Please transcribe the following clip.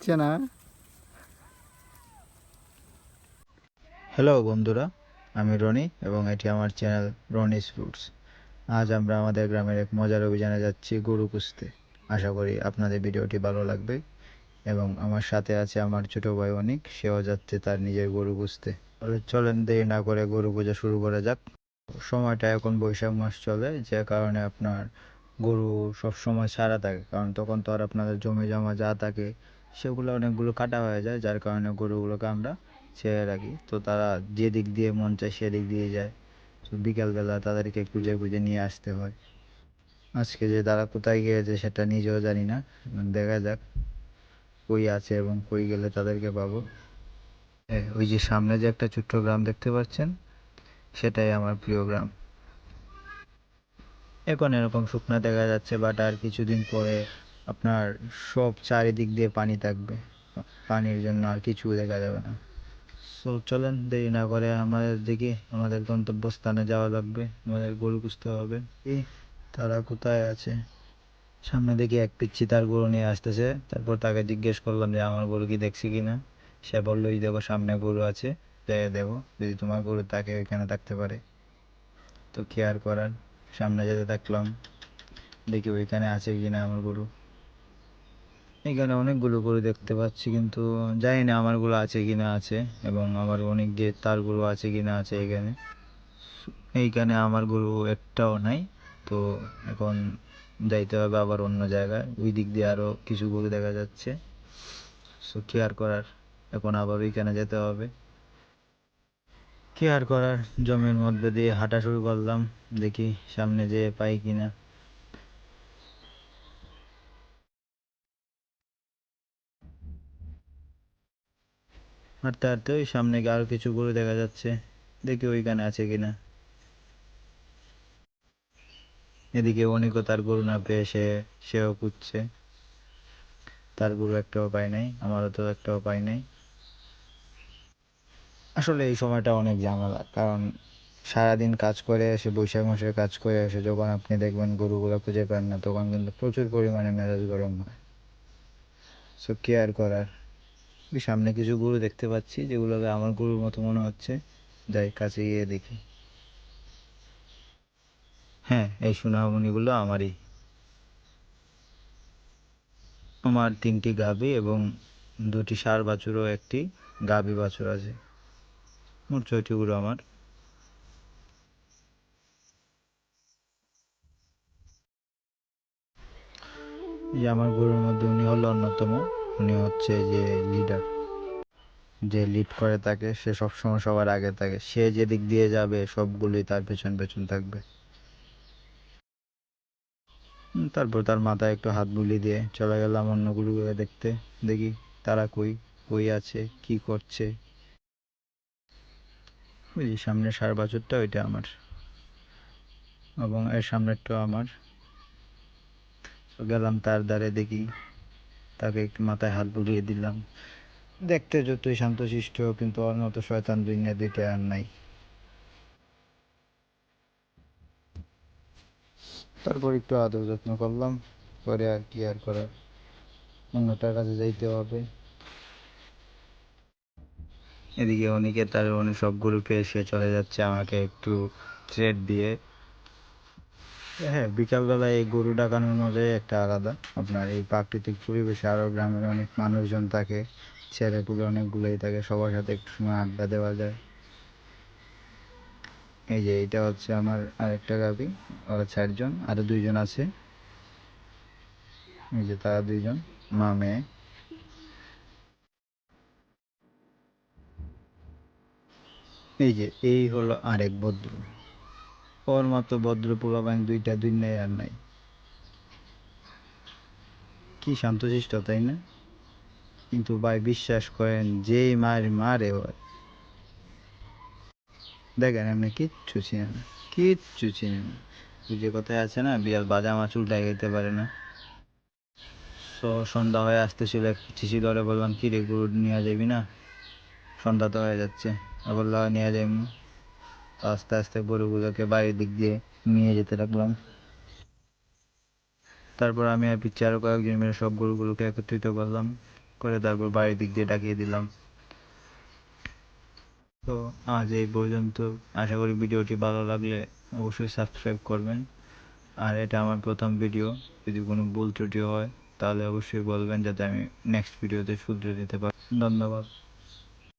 দিচ্ছে না। হ্যালো বন্ধুরা, আমি রনি এবং এটি আমার চ্যানেল রনিস ফুডস। আজ আমরা আমাদের গ্রামের এক মজার অভিযানে যাচ্ছি গরু পুষতে। আশা করি আপনাদের ভিডিওটি ভালো লাগবে এবং আমার সাথে আছে আমার ছোট ভাই অনিক, সেও যাচ্ছে তার নিজের গরু পুষতে। চলেন দেরি না করে গরু পূজা শুরু করা যাক। সময়টা এখন বৈশাখ মাস চলে, যে কারণে আপনার গরু সব সময় ছাড়া থাকে, কারণ তখন তো আর আপনাদের জমি জমা যা থাকে সেগুলো অনেকগুলো কাটা হয়ে যায়, যার কারণে গরুগুলোকে আমরা ছেড়ে রাখি। তো তারা যে দিক দিয়ে মন চায় সেদিক দিয়ে যায়। তো বিকালবেলা তাদেরকে খুঁজে খুঁজে নিয়ে আসতে হয়। আজকে যে তারা কোথায় গিয়েছে সেটা নিজেও জানি না। দেখা যাক কই আছে এবং কই গেলে তাদেরকে পাবো। ওই যে সামনে যে একটা ছোট্ট গ্রাম দেখতে পাচ্ছেন, সেটাই আমার প্রিয় গ্রাম। এখন এরকম শুকনা দেখা যাচ্ছে, বাট আর কিছুদিন পরে আপনার সব চারিদিক দিয়ে পানি থাকবে। পানির জন্য আর কিছু দেখা যাবে না। সো চলেন দেরি না করে আমাদের দিকে আমাদের গন্তব্যস্থানে যাওয়া লাগবে। আমাদের গরু খুঁজতে হবে। তারা কোথায় আছে? সামনে দেখি এক পিচ্ছি তার গরু নিয়ে আসতেছে। তারপর তাকে জিজ্ঞেস করলাম যে আমার গরু কি দেখছি কিনা। সে বললো এই দেখো সামনে গরু আছে, যাই দেখো যদি তোমার গরু তাকে ওইখানে থাকতে পারে। তো কি আর করার, সামনে যেতে থাকলাম, দেখি ওইখানে আছে কিনা আমার গরু। এখানে অনেকগুলো গরু দেখতে পাচ্ছি, কিন্তু জানি না আমার গরু আছে কিনা আছে, এবং আমার অনেক যে তার গরু আছে কিনা আছে এখানে। এইখানে আমার গরু একটাও নাই। তো এখন যাইতে হবে আবার অন্য জায়গায়। ওই দিক দিয়ে আরো কিছু গরু দেখা যাচ্ছে। সো কি আর করার, এখন আবার ওইখানে যেতে হবে। কি আর করার, জমির মধ্যে দিয়ে হাঁটা শুরু করলাম, দেখি সামনে যেয়ে পাই কিনা। হাঁটতে হাঁটতে ওই সামনে গিয়ে আরো কিছু গরু দেখা যাচ্ছে, দেখি ওইখানে আছে কিনা। এদিকে অনেকও তার গরু না পেয়ে সেও খুঁজছে। তার গরু একটাও পাই নাই, আমারও তো একটাও পাই নাই। আসলে এই সময়টা অনেক ঝামেলা, কারণ সারাদিন কাজ করে এসে, বৈশাখ মাসে কাজ করে এসে যখন আপনি দেখবেন গরুগুলো খুঁজে পান না, তখন কিন্তু প্রচুর পরিমাণে মেজাজ গরম হয়। সো কি আর করার। ওই সামনে কিছু গরু দেখতে পাচ্ছি যেগুলোকে আমার গরুর মতো মনে হচ্ছে, যাই কাছে গিয়ে দেখি। হ্যাঁ, এই সোনামণিগুলো আমারই। আমার 3টি গাভী এবং 2টি ষাঁড় বাছুর ও একটি গাভী বাছুর আছে। মোট 6টি গরু আমার। যে আমার গরুর মধ্যে উনি হলো অন্যতম। উনি হচ্ছে যে লিডার, যে লিড করে তাকে, সে সবসময় সবার আগে থাকে। সে যেদিক দিয়ে যাবে সবগুলোই তার পেছন পেছন থাকবে। তারপর তার মাথায় একটু হাত বুলিয়ে দিয়ে চলে গেলাম অন্য গরুগুলো দেখতে, দেখি তারা কই কই আছে, কি করছে। ওই যে সামনের ষাঁড় বাছুরটা, ওইটা আমার, এবং এর সামনেরটাও আমার। তো গেলাম তার দ্বারে, দেখি তাকে একটু মাথায় হাত বুলিয়ে দিলাম। দেখতে যতই শান্তশিষ্ট, কিন্তু ওর মতো শয়তান দুনিয়া দিতে আর নাই। তারপর একটু আদর যত্ন করলাম, পরে আর কি আর করার, অন্যটার কাছে যাইতে হবে। এদিকে অনেকে তার অনেক সব গরু পেয়ে সে চলে যাচ্ছে আমাকে একটু থ্রেট দিয়ে। হ্যাঁ, বিকালবেলায় এই গরু ডাকানোর মজাই একটা আলাদা। আপনার এই প্রাকৃতিক পরিবেশে আরও গ্রামের অনেক মানুষজন থাকে, ছেলেপুলে অনেকগুলোই থাকে, সবার সাথে একটু সময় আড্ডা দেওয়া যায়। এই যে এটা হচ্ছে আমার আরেকটা গাভী, ওরা 4জন, আরো 2জন আছে। এই যে তারা 2জন, মা মেয়ে। এই যে এই হলো আরেক ভদ্র। ওর মতো ভদ্র পোলাপাইন দুইটা দুনিয়ায় আর নাই। কি শান্তশিষ্ট তাই না? কিন্তু ভাই বিশ্বাস করেন, যেই মার মারে ওর, দেখেন এমনি কিচ্ছু চিনে না, কিচ্ছু চিনে না। ওই যে কথায় আছে না, বিড়াল বাজা মাছ উল্টায় খাইতে পারে না। তো সন্ধ্যা হয়ে আসতেছিল, এক চিঠি ধরে বললাম কি রে গরু নিয়ে যাবি না, সন্ধ্যা তো হয়ে যাচ্ছে। বললো নিয়ে যাবি। আস্তে আস্তে গরুগুলোকে বাড়ির দিক দিয়ে নিয়ে যেতে লাগলাম। তারপর আমি আর পিছিয়ে আরো কয়েকজন মিলে সব গরুগুলোকে একত্রিত করলাম, করে তারপর বাড়ির দিক দিয়ে ডাকিয়ে দিলাম। তো আজ এই পর্যন্ত। আশা করি ভিডিওটি ভালো লাগলে অবশ্যই সাবস্ক্রাইব করবেন। আর এটা আমার প্রথম ভিডিও, যদি কোনো ভুল ত্রুটি হয় তাহলে অবশ্যই বলবেন, যাতে আমি নেক্সট ভিডিওতে শুধরে দিতে পারি। ধন্যবাদ।